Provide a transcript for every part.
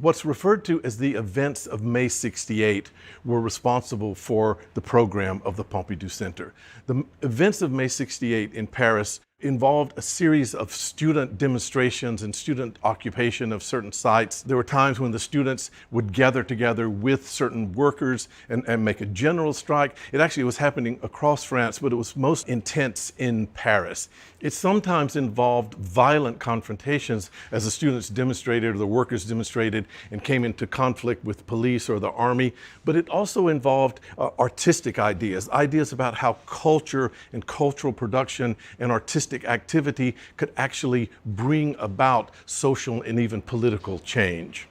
What's referred to as the events of May 68 were responsible for the program of the Pompidou Center. The events of May 68 in Paris involved a series of student demonstrations and student occupation of certain sites. There were times when the students would gather together with certain workers and make a general strike. It actually was happening across France, but it was most intense in Paris. It sometimes involved violent confrontations as the students demonstrated or the workers demonstrated and came into conflict with police or the army, but it also involved artistic ideas about how culture and cultural production and artistic activity could actually bring about social and even political change.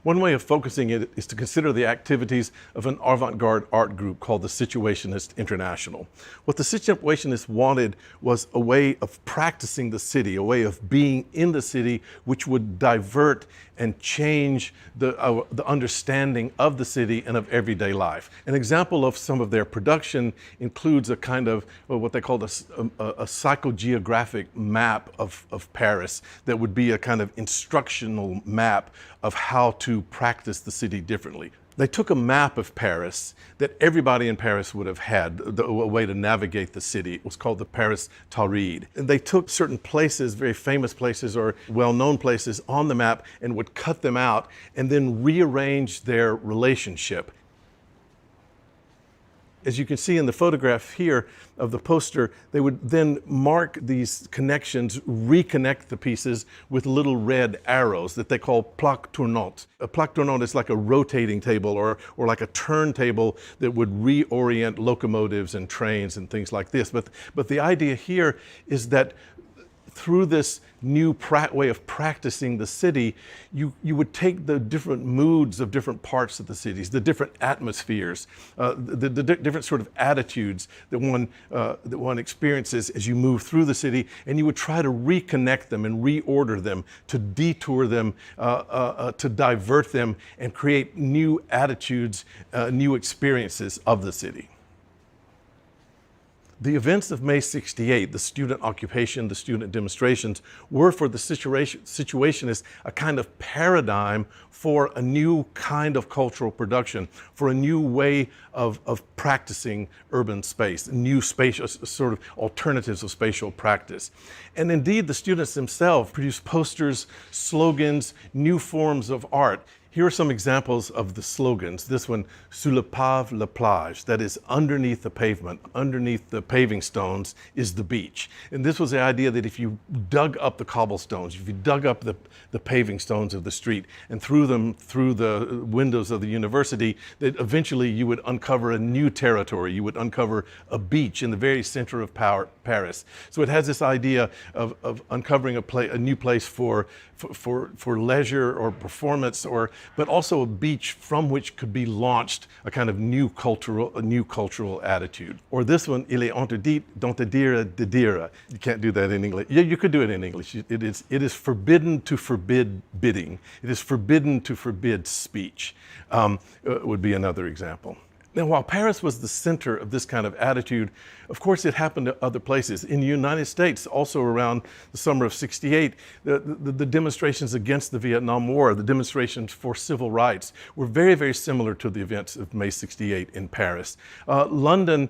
One way of focusing it is to consider the activities of an avant-garde art group called the Situationist International. What the Situationists wanted was a way of practicing the city, a way of being in the city, which would divert and change the understanding of the city and of everyday life. An example of some of their production includes a kind of what they called a psychogeographic map of Paris that would be a kind of instructional map of how to practice the city differently. They took a map of Paris that everybody in Paris would have had, a way to navigate the city. It was called the Paris Tauride. And they took certain places, very famous places or well-known places on the map and would cut them out and then rearrange their relationship. As you can see in the photograph here of the poster, they would then mark these connections, reconnect the pieces with little red arrows that they call plaques tournantes. A plaque tournante is like a rotating table or like a turntable that would reorient locomotives and trains and things like this. But the idea here is that through this new way of practicing the city, you would take the different moods of different parts of the cities, the different atmospheres, the different sort of attitudes that one experiences as you move through the city, and you would try to reconnect them and reorder them, to detour them, to divert them, and create new attitudes, new experiences of the city. The events of May 68, the student occupation, the student demonstrations, were for the Situationists a kind of paradigm for a new kind of cultural production, for a new way of practicing urban space, new spatial, sort of alternatives of spatial practice. And indeed, the students themselves produced posters, slogans, new forms of art. Here are some examples of the slogans. This one, sous le pave, la plage, that is underneath the pavement, underneath the paving stones is the beach. And this was the idea that if you dug up the cobblestones, if you dug up the paving stones of the street and threw them through the windows of the university, that eventually you would uncover a new territory. You would uncover a beach in the very center of Paris. So it has this idea of uncovering a new place for leisure or performance, but also a beach from which could be launched a kind of new cultural attitude. Or this one, il est interdit d'interdire de dire. You can't do that in English. Yeah, you could do it in English. It is forbidden to forbid bidding. It is forbidden to forbid speech, would be another example. Now, while Paris was the center of this kind of attitude, of course, it happened to other places. In the United States, also around the summer of '68, the demonstrations against the Vietnam War, the demonstrations for civil rights, were very, very similar to the events of May '68 in Paris. London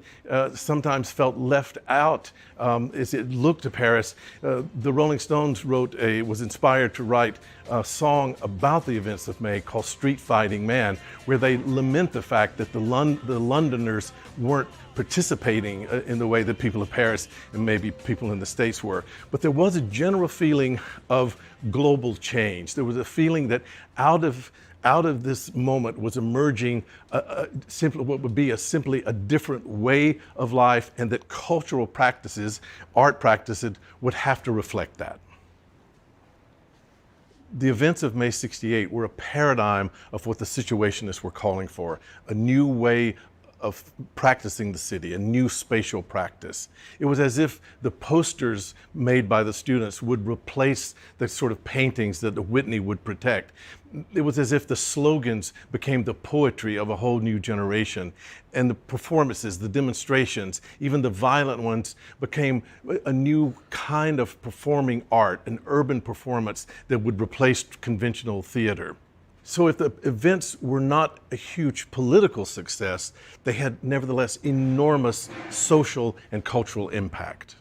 sometimes felt left out as it looked to Paris. The Rolling Stones was inspired to write a song about the events of May called Street Fighting Man, where they lament the fact that the Londoners weren't participating in the way that people of Paris and maybe people in the States were. But there was a general feeling of global change. There was a feeling that out of this moment was emerging what would be simply a different way of life, and that cultural practices, art practices, would have to reflect that. The events of May '68 were a paradigm of what the Situationists were calling for, a new way of practicing the city, a new spatial practice. It was as if the posters made by the students would replace the sort of paintings that the Whitney would protect. It was as if the slogans became the poetry of a whole new generation, and the performances, the demonstrations, even the violent ones, became a new kind of performing art, an urban performance that would replace conventional theater. So if the events were not a huge political success, they had nevertheless enormous social and cultural impact.